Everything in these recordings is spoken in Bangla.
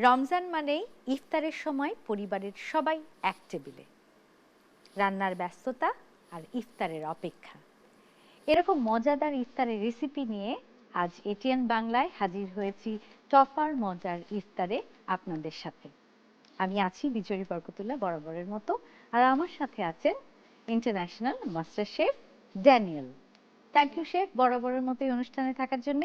রমজান মানেই ইফতারের সময় পরিবারের সবাই এক টেবিলে, রান্নার ব্যস্ততা আর ইফতারের অপেক্ষা। এরকম মজাদার ইফতারের রেসিপি নিয়ে আজ এটিএন বাংলায় হাজির হয়েছি টপার মজার ইফতারে আপনাদের সাথে। আমি আছি বিজয়ী বরকতুল্লাহ বরাবরের মতো, আর আমার সাথে আছেন international master chef Daniel. Thank you chef, বরাবরের মতো অনুষ্ঠানে থাকার জন্য।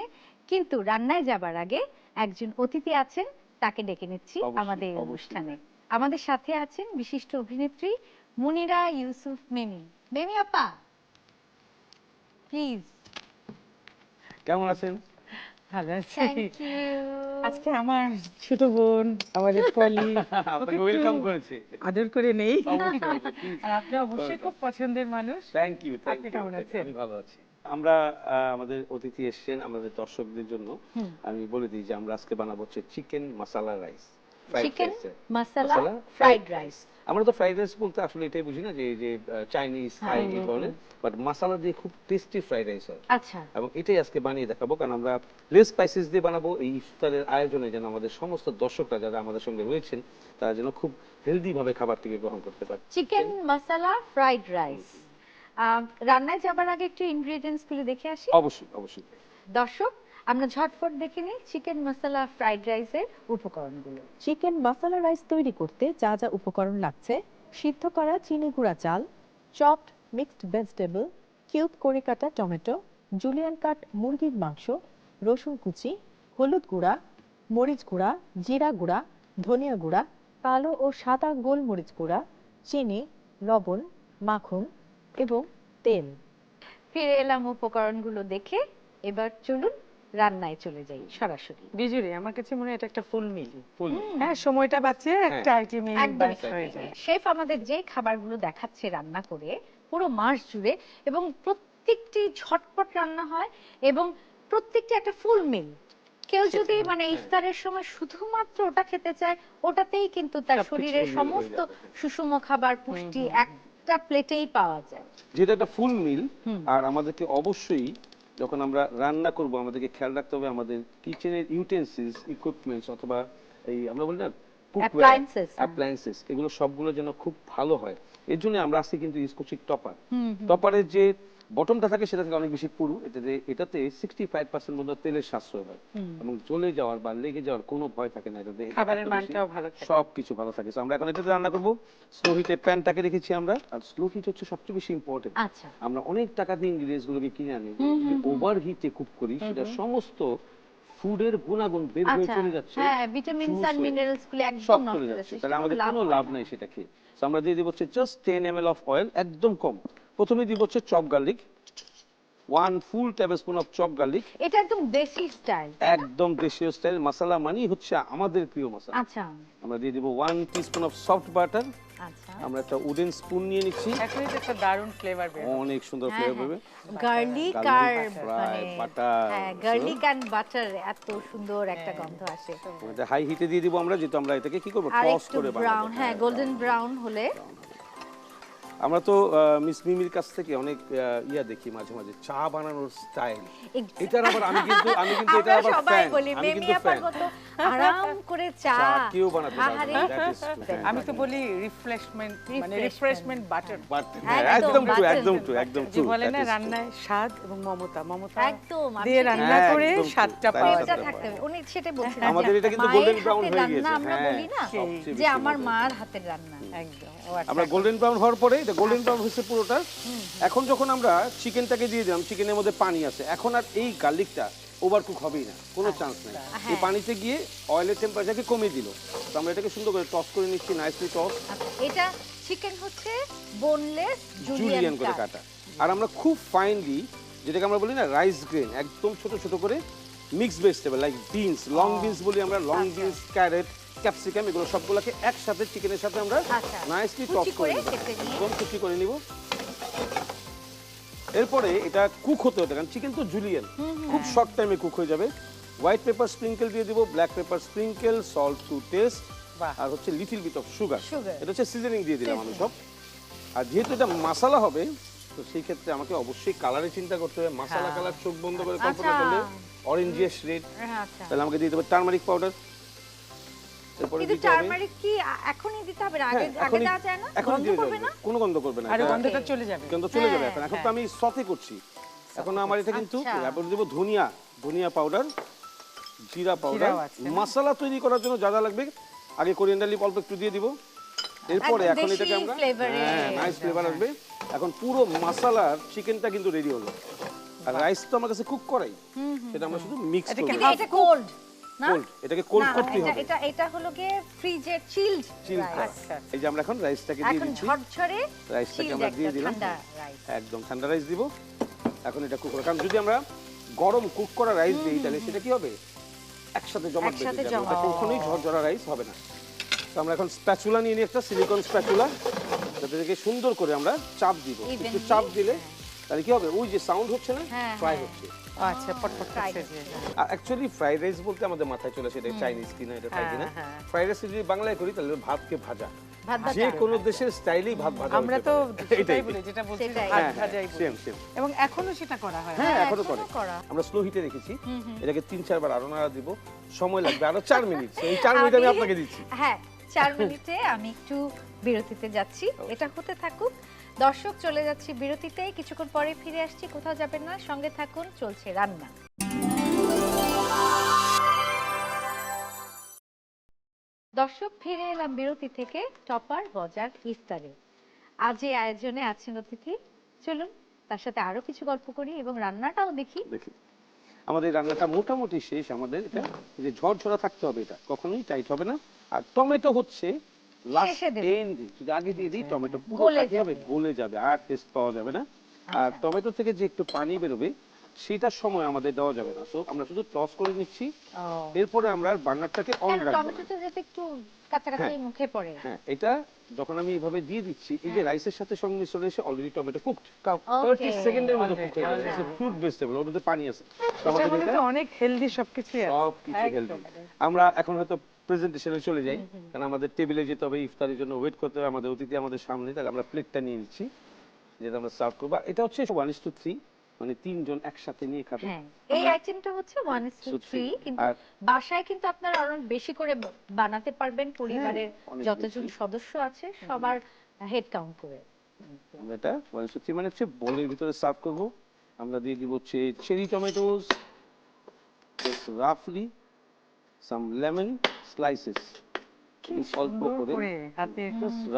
কিন্তু রান্নায় যাবার আগে একজন অতিথি আছেন, তাকে ডেকে নিচ্ছি আমাদের অনুষ্ঠানে। আমাদের সাথে আছেন বিশিষ্ট অভিনেত্রী মুনিরা ইউসুফ মিমি। মিমি আপা, প্লিজ। কেমন আছেন? ভালো আছি। Thank you. আজকে আমার ছোট বোন আমাদের পলি আপনাকে ওয়েলকাম করেছে। আদর করে নেই। অবশ্যই, আর আপনি অবশ্যই খুব পছন্দের মানুষ। Thank you. আপনি কেমন আছেন? আমি ভালো আছি। আমরা আমাদের অতিথি এসেছেন আমাদের দর্শকদের জন্য। আমি বলে দিই যে আমরা আজকে বানাবো হচ্ছে চিকেন মশলা rice. Chicken masala fried rice. আমরা তো ফ্রাইড রাইস বলতে আসলে এটাই বুঝি না যে যে চাইনিজ থাই এই ধরনের, বাট মশলা দিয়ে খুব টেস্টি ফ্রাইড রাইস হয়। আচ্ছা, এবং এটাই আজকে বানিয়ে দেখাবো, কারণ আমরা লেস স্পাইসেস দিয়ে বানাবো। এই ইফতারের আয়োজনে যেন আমাদের সমস্ত দর্শকরা যারা আমাদের সঙ্গে রয়েছেন তারা যেন খুব হেলদি ভাবে খাবারটিকে গ্রহণ করতে পারে। Chicken masala fried rice. রান্নায় যাবার আগে একটু ইনগ্রেডিয়েন্টস গুলো দেখে আসি। অবশ্যই অবশ্যই। দর্শক, আমরা ঝটপট দেখে নিই চিকেন মশলা ফ্রাইড রাইসের উপকরণগুলো। চিকেন মশলা রাইস তৈরি করতে যা যা উপকরণ লাগছে: সিদ্ধ করা চিনি গুঁড়া চাল, চপড মিক্সড ভেজিটেবল, কিউব করে কাটা টমেটো, জুলিয়ান কাট মুরগির মাংস, রসুন কুচি, হলুদ গুঁড়া, মরিচ গুঁড়া, জিরা গুঁড়া, ধনিয়া গুঁড়া, কালো ও সাদা গোলমরিচ গুঁড়া, চিনি, লবণ, মাখন এবং তেল। ফিরে এলাম উপকরণগুলো দেখে। এবার চলুন রান্নায় চলে যাই সরাসরি। বিজুরি, আমার কাছে মনে হয় এটা একটা ফুল মিল। ফুল হ্যাঁ, সময়টা বাঁচে, একটা আইটেমে একদম হয়ে যায়। শেফ আমাদের যে খাবারগুলো দেখাচ্ছে রান্না করে পুরো মাস জুড়ে, এবং প্রত্যেকটি ঝটপট রান্না হয় এবং প্রত্যেকটি একটা ফুল মিল। কেউ যদি মানে ইফতারের সময় শুধুমাত্র ওটা খেতে চায়, ওটাতেই কিন্তু তার সবকিছু শরীরের মিল হয়ে সমস্ত যাবে। সুষম খাবার পুষ্টি একটা প্লেটেই পাওয়া যায়। যেটা একটা ফুল মিল। আর আমাদেরকে অবশ্যই যখন আমরা রান্না করব আমাদেরকে খেয়াল রাখতে হবে আমাদের কিচেনের ইউটেন্সিলস, ইকুইপমেন্টস অথবা এই আমরা বলি না অ্যাপ্লায়েন্সেস, এগুলো সবগুলো যেন খুব ভালো হয়। এর জন্য আমরা আজকে কিন্তু ইউজ করছি টপার। টপারের যে বটমটা থাকে সেটা থেকে অনেক বেশি পুরু। এটাতে 65% মতো তেলের সাশ্রয় হয় এবং জ্বলে যাওয়ার বা লেগে যাওয়ার কোনো ভয় থাকে না। এটাতে খাবারের মানটাও ভালো থাকে। সবকিছু ভালো থাকে। আমরা এখন এটাতে রান্না করব। স্লো হিটে প্যানটাকে রেখেছি আমরা, আর স্লো হিট হচ্ছে সবচেয়ে বেশি ইম্পর্টেন্ট। আচ্ছা, আমরা অনেক টাকা দিয়ে ইনগ্রেডিয়েন্টস গুলোকে কিনে আনি, ওভার হিটে কুক করি, সেটা সমস্ত ফুডের গুণাগুণ বের হয়ে চলে যাচ্ছে। হ্যাঁ, ভিটামিনস আর মিনারেলস গুলো সব একদম চলে নষ্ট হয়ে যাচ্ছে, যাচ্ছে। তাহলে আমাদের কোনো লাভ নাই সেটা খেয়ে। তো আমরা দিয়ে দিব হচ্ছে জাস্ট 10 ml অফ অয়েল, একদম কম। প্রথমে দিব হচ্ছে chop garlic, 1 full tablespoon of chop garlic. এটা একদম দেশি স্টাইল। একদম দেশীয় স্টাইল মশলা মানে হচ্ছে আমাদের প্রিয় মশলা। আচ্ছা আমরা দিয়ে দিব 1 টিস্পুন অফ সফট বাটার। আচ্ছা, আমরা একটা উডেন স্পুন নিয়ে নিচ্ছি। এখন এটা একটা দারুণ ফ্লেভার বের হবে। অনেক সুন্দর ফ্লেভার পাবে। গার্লিক আর মানে বাটার, হ্যাঁ, গার্লিক এন্ড বাটার, এত সুন্দর একটা গন্ধ আসে। এটা হাই হিটে দিয়ে দিব আমরা, যেহেতু আমরা এটাকে কি করব আর টস একটু করে ব্রাউন, বানাবো। হ্যাঁ গোল্ডেন ব্রাউন হলে। আমরা তো মিস মিমির কাছ থেকে অনেক ইয়া দেখি মাঝে মাঝে চা বানানোর স্টাইল। এটার আবার আমি কিন্তু এটা আবার সবাই ফ্যান। বলি আমি মেমি কিন্তু আপার ফ্যান। মতো আরাম করে চা চা কেউ বানাতে পারবে আহারে। না, that is true, হ্যাঁ। আমি তো বলি রিফ্রেশমেন্ট, মানে রিফ্রেশমেন্ট বাটার। But একদম, একদম টু, butter, একদম টু, একদম যে টু। বলে না রান্নায় স্বাদ এবং মমতা একদম আমি দিয়ে সেটাই রান্না হ্যাঁ, করে একদম স্বাদটা তাই পাওয়া পেটটা যায়। থাকতে হবে। উনি সেটা বলছেন আমাদের এটা কিন্তু golden brown হয়ে গিয়েছে, আমরা হ্যাঁ, বলি না সবচেয়ে যে বেশি আমার মজা। মার হাতের রান্না। একদম। আমরা গোল্ডেন ব্রাউন হওয়ার পরে এটা গোল্ডেন ব্রাউন হচ্ছে পুরোটা। এখন যখন আমরা চিকেনটাকে দিয়ে দিলাম, চিকেনের মধ্যে পানি আছে, এখন আর এই গার্লিকটা ওভারকুক হবেই না, কোনো চান্স নেই। এই পানিতে গিয়ে অয়েলের টেম্পারেচারকে কমিয়ে দিল। তো আমরা এটাকে সুন্দর করে টস করে নিচ্ছি, নাইসলি টস। আচ্ছা, এটা চিকেন হচ্ছে বোনলেস জুলিয়ান করে কাটা। আর আমরা খুব ফাইনলি, যেটাকে আমরা বলি না রাইস গ্রেন, একদম ছোট ছোট করে mix vegetable like beans, long beans বলি আমরা, লং বিনস, ক্যারেট, ক্যাপসিকাম, এগুলো সবগুলোকে একসাথে চিকেনের সাথে আমরা আচ্ছা, নাইসলি টস কুচি করে করে নেব, কেটে নিয়ে। একদম কুচি করে নিব। এরপরে এটা কুক হতে হতে, কারণ চিকেন তো জুলিয়ান, খুব শর্ট টাইমে কুক হয়ে যাবে। হোয়াইট পেপার স্প্রিঙ্কেল দিয়ে দিব, black pepper sprinkle, salt to taste, বাহ। আর হচ্ছে little bit of sugar. Sugar। এটা হচ্ছে সিজনিং দিয়ে দিলাম আমি সব। আর যেহেতু এটা মশলা হবে, তো সেই ক্ষেত্রে আমাকে অবশ্যই কালারে চিন্তা করতে হবে। মশলা কালার চোখ বন্ধ করে কল্পনা আচ্ছা। করলে অরেঞ্জিশ রেড। আচ্ছা, তাহলে আমাকে দিয়ে দেবো টারমারিক পাউডার, এরপরে কিন্তু দিতে হবে টারমারিক কি এখনই দিতে হবে না? আগে হ্যাঁ, আগে এখনই দেওয়া যায় না? এখনই গন্ধ দিয়ে করবে দেবে না? কোনো গন্ধ করবে না আর এটা গন্ধটা চলে যাবে। গন্ধ চলে যাবে হ্যাঁ, এখন তো আমি সতে করছি এখন আমার এটা কিন্তু আচ্ছা। তারপর দেবো ধনিয়া পাউডার জিরা পাউডার জিরাও আছে। মশলা তৈরি করার জন্য যা যা লাগবে আগে কোরিয়ান্ডার লিফ অল্প একটু দিয়ে দিব এরপরে একদম এখন এটাকে দেশি আমরা flavor এ হ্যাঁ নাইস ফ্লেভার আসবে এখন পুরো মশলার চিকেনটা কিন্তু রেডি হলো আর রাইস তো আমার কাছে কুক করাই সেটা আমরা শুধু মিক্স এটাকে করব কিন্তু এটা কোল্ড না? কোল্ড এটাকে কোল্ড না, করতে হবে এটা হলো গিয়ে ফ্রিজে চিলড চিল আচ্ছা। এই যে আমরা এখন রাইসটাকে দিয়ে এখন দিচ্ছি ঝরঝরে রাইসটাকে চিলড আমরা দিয়ে একটা দিলাম ঠান্ডা রাইস। একদম ঠান্ডা রাইস দিব এখন এটা কুক করা কারণ যদি আমরা গরম কুক করা রাইস দিই তাহলে সেটা কি হবে একসাথে জমাট বেঁধে একসাথে যাবে জমা। ওটা কখনোই ঝরঝরা রাইস হবে না তো আমরা এখন স্প্যাচুলা নিয়ে নিই একটা সিলিকন স্প্যাচুলা যাতে থেকে সুন্দর করে আমরা চাপ দিব একটু Evenly, চাপ দিলে তাহলে কি হবে ওই যে সাউন্ড হচ্ছে না হ্যাঁ, ফ্রাই হ্যাঁ। হচ্ছে আচ্ছা পটপট Fried করছে যে। আর অ্যাকচুয়ালি ফ্রাইড রাইস বলতে আমাদের মাথায় চলে সেটা চাইনিজ কিনা এটা তাই কিনা হ্যাঁ। ফ্রাইড রাইস যদি বাংলায় করি তাহলে ভাতকে ভাজা ভাত যে ভাজা। কোনো দেশের স্টাইলেই ভাত ভাজা আমরা হতে তো পারে। সেটাই এটাই বলি যেটা বলছি সেটাই। ভাত হ্যাঁ, ভাজাই বলি। সেম সেম এবং এখনো সেটা করা হয়। হ্যাঁ হ্যাঁ, এখনো এখনো করে করা। আমরা স্লো হিটে রেখেছি এটাকে 3-4 বার আরো নাড়া দিব সময় লাগবে আরো 4 মিনিট এই 4 মিনিট আমি আপনাকে দিচ্ছি হ্যাঁ 4 মিনিটে আমি একটু বিরতিতে যাচ্ছি এটা হতে থাকুক দর্শক চলে যাচ্ছি বিরতিতে কিছুক্ষণ পরে ফিরে আসছি কোথাও যাবেন না সঙ্গে থাকুন চলছে রান্না দর্শক ফিরে এলাম বিরতি থেকে টপার বাজার ইফতারে আজ এই আয়োজনে আছেন অতিথি চলুন তার সাথে আরো কিছু গল্প করি এবং রান্নাটাও দেখি দেখি আমাদের রান্নাটা মোটামুটি শেষ আমাদের এটা এই যে ঝরঝরা থাকতে হবে এটা কখনোই টাইট হবে না আর টমেটো হচ্ছে লাস্ট শেষে দেব। এন্ড যদি আগে দিয়ে দিই টমেটো পুরো গলে কি হবে গলে যাবে আর টেস্ট পাওয়া যাবে না আর আচ্ছা। টমেটো থেকে যে একটু পানি বেরোবে সেটার সময় আমাদের দেওয়া যাবে না সো আমরা শুধু টস করে নিচ্ছি এরপরে আমরা বার্নারটাকে অন কেন রাখবো না। টমেটোতে যাতে একটু কাছাকাছি হ্যাঁ। মুখে পড়ে হ্যাঁ এটা যখন আমি এইভাবে দিয়ে দিচ্ছি এই যে রাইসের সাথে সংমিশ্রণ এসে অলরেডি টমেটো কুকড Okay. 30 সেকেন্ডের মধ্যে কুক হয়ে যাবে ফ্রুট ভেজিটেবল ওর মধ্যে পানি আছে তো এটার আমাদের মধ্যে এটা তো অনেক হেলদি সবকিছুই আছে। সবকিছু হেলদি আমরা এখন হয়তো প্রেজেন্টেশনে চলে যাই কারণ আমাদের টেবিলে যেতে হবে ইফতারের জন্য ওয়েট করতে হবে আমাদের অতিথি আমাদের সামনে তাহলে আমরা প্লেটটা নিয়ে নিচ্ছি যেটা আমরা সার্ভ করবো আর এটা হচ্ছে 1:3 মানে 3 জন একসাথে নিয়ে খাবে হ্যাঁ এই আইটেমটা হচ্ছে 1:3 কিন্তু আর- বাসায় কিন্তু আপনারা অনেক বেশি করে বানাতে পারবেন পরিবারের অনেক যতজন বেশি। সদস্য আছে সবার হেড কাউন্ট করে আমরা এটা 1:3 মানে হচ্ছে বোলের ভিতরে সার্ভ করবো আমরা দিয়ে দিব হচ্ছে চেরি টমেটোস রাফলি সাম লেমন স্লাইসেস অল্প করে করে হাতে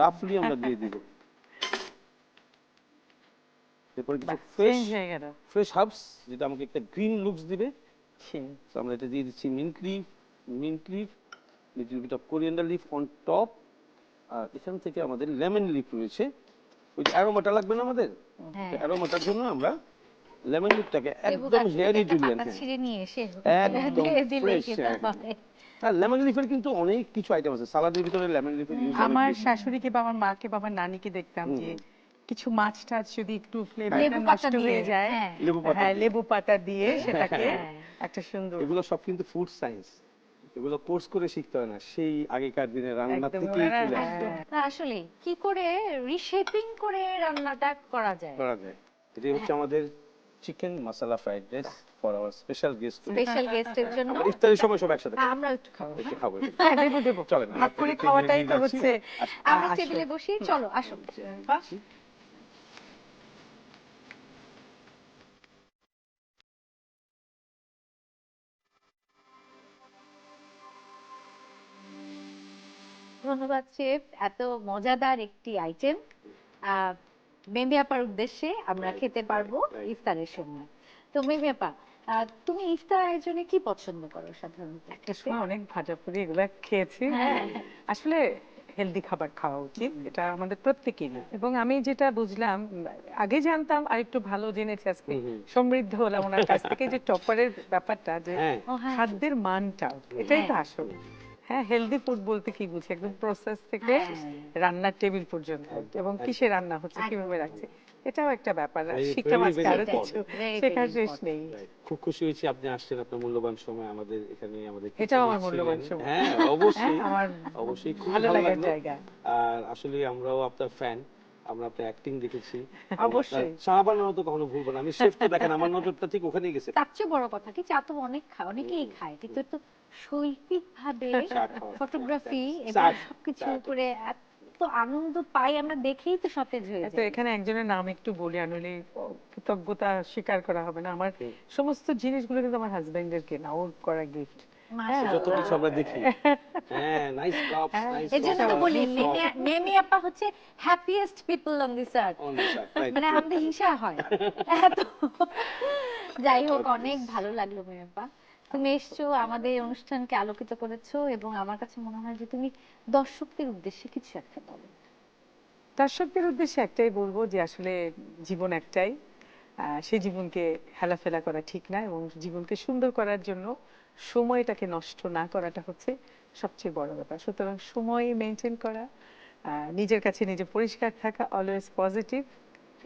রাফলি আমরা দিয়ে দিব এরপর কিছু চেঞ্জ হয়ে গেল। ফ্রেশ হার্বস যেটা আমাকে একটা গ্রিন লুকস দিবে সেই। তো আমরা এটা দিয়ে দিচ্ছি mint leaf little bit of coriander leaf on top আর এখান থেকে আমাদের লেমন লিফ রয়েছে ওই যে অ্যারোমাটা লাগবে না আমাদের হ্যাঁ অ্যারোমাটার জন্য আমরা লেমন লিফটাকে লেবু একদম গাছ হেয়ারি থেকে জুলিয়ান পাতা ছিঁড়ে নিয়ে এসে একদম দিয়ে দিলে ফ্রেশ খেতে হয়। আর লেমন লিফের কিন্তু অনেক কিছু আইটেম আছে সালাদের ভিতরে লেমন লিফের ইউজ আমার শাশুড়িকে বা আমার মাকে বা আমার নানিকে দেখতাম যে কিছু মাছ টাছ যদি একটু ফ্লেভারটা লেবু পাতা নষ্ট দিয়ে, হয়ে যায় হ্যাঁ। লেবু পাতা হ্যাঁ দিয়ে। লেবু পাতা দিয়ে সেটাকে হ্যাঁ। একটা সুন্দর এগুলো সব কিন্তু ফুড সায়েন্স এগুলো কোর্স করে শিখতে হয় না সেই আগেকার দিনে রান্না একদম থেকেই ওরা চলে আসে। একদম না আসলে কি করে রিশেপিং করে রান্নাটা করা যায় করা যায় এটাই হচ্ছে আমাদের chicken masala fried rice for our special guest special গেস্টের জন্য ইফতারের সময় সব একসাথে আমরা একটু খাবো একটু খাবো হ্যাঁ, দেবো দেবো চলেন ভাগ করে খাওয়াটাই তো হচ্ছে আমরা আসল। টেবিলে বসি চলো আসো ধন্যবাদ শেফ এত মজাদার একটি আইটেম মেমি আপার উদ্দেশ্যে আমরা খেতে পারবো ইফতারের সময় তো মেমি আপা তুমি ইফতার আয়োজনে কি পছন্দ করো সাধারণত একটা সময় অনেক ভাজা পুরি এগুলা খেয়েছি হ্যাঁ। আসলে হেলদি খাবার খাওয়া উচিত এটা আমাদের প্রত্যেকেরই এবং আমি যেটা বুঝলাম আগে জানতাম আর একটু ভালো জেনেছি আজকে সমৃদ্ধ হলাম ওনার কাছ থেকে যে টপারের ব্যাপারটা যে হ্যাঁ ও হ্যাঁ খাদ্যের মানটা এটাই তো আসল হ্যাঁ হেলদি ফুড বলতে কি বুঝি একদম প্রসেস থেকে রান্নার টেবিল পর্যন্ত এবং কিসে রান্না হচ্ছে কিভাবে রাখছে এটাও একটা ব্যাপার শিখলাম আজকে আরো কিছু শেখার শেষ নেই খুব খুশি হয়েছি আপনি আসছেন আপনার মূল্যবান সময় আমাদের এখানে আমাদের এটাও আমার মূল্যবান সময়। হ্যাঁ অবশ্যই আমার অবশ্যই খুব ভালো লাগার লাগলো। জায়গা আর আসলে আমরাও আপনার ফ্যান আমরা আপনার অ্যাক্টিং দেখেছি অবশ্যই। চা বানানো তো কখনো ভুলবো না, আমি শেফ তো দেখেন আমার নজরটা ঠিক ওখানেই গেছে। তার চেয়ে বড় কথা কি, চা তো অনেক খায়, অনেকেই খায়, কিন্তু তো শৈল্পিক ভাবে চা খাওয়া, ফটোগ্রাফি চা, এবং সবকিছু চা। করে এত আনন্দ পাই আমরা, দেখেই তো সতেজ হয়ে তো যাই। এখানে একজনের নাম একটু বলি, আনলে কৃতজ্ঞতা স্বীকার করা হবে না। আমার সমস্ত জিনিসগুলো কিন্তু আমার হাজবেন্ডের কেনা, ওর করা গিফট। যত কিছু আমরা দেখি, হ্যাঁ, নাইস কাপস, নাইস এজন্য তো বলি মেমি আপা হচ্ছে হ্যাপিয়েস্ট পিপল অন দিস আর্থ, মানে আমাদের হিংসা হয় এত। যাই হোক, অনেক ভালো লাগলো মেমি আপা, তুমি এসছো, আমাদের অনুষ্ঠানকে আলোকিত করেছো, এবং আমার কাছে মনে হয় যে তুমি দর্শকদের উদ্দেশ্যে কিছু একটা বলো। দর্শকদের উদ্দেশ্যে একটাই বলবো যে আসলে জীবন একটাই, সেই জীবনকে হেলাফেলা করা ঠিক না, এবং জীবনকে সুন্দর করার জন্য সময়টাকে নষ্ট না করাটা হচ্ছে সবচেয়ে বড় ব্যাপার। সুতরাং সময় মেনটেন করা, নিজের কাছে নিজে পরিষ্কার থাকা, অলওয়েজ পজিটিভ,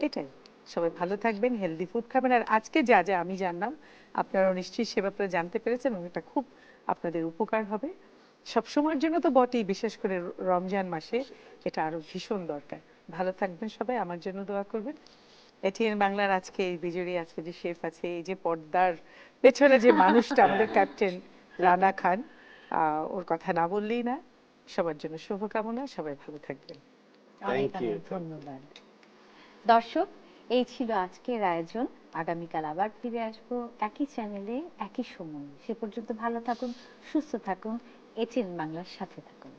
এটাই। সবাই ভালো থাকবেন, হেলদি ফুড খাবেন। আর আজকে যা যা আমি জানলাম আপনারাও নিশ্চয়ই সে ব্যাপারে জানতে পেরেছেন, এবং এটা খুব আপনাদের উপকার হবে। সব সময়ের জন্য তো বটেই, বিশেষ করে রমজান মাসে এটা আরো ভীষণ দরকার। ভালো থাকবেন সবাই, আমার জন্য দোয়া করবেন। এটিএন বাংলার আজকে এই বিজয়ী, আজকে যে শেফ আছে, এই যে পর্দার পেছনে যে মানুষটা আমাদের ক্যাপ্টেন রানা খান, ওর কথা না বললেই না। সবার জন্য শুভকামনা, সবাই ভালো থাকবেন। অনেক অনেক ধন্যবাদ। দর্শক, এই ছিল আজকের আয়োজন। আগামীকাল আবার ফিরে আসবো একই চ্যানেলে একই সময়। সে পর্যন্ত ভালো থাকুন, সুস্থ থাকুন, এটিএন বাংলার সাথে থাকুন।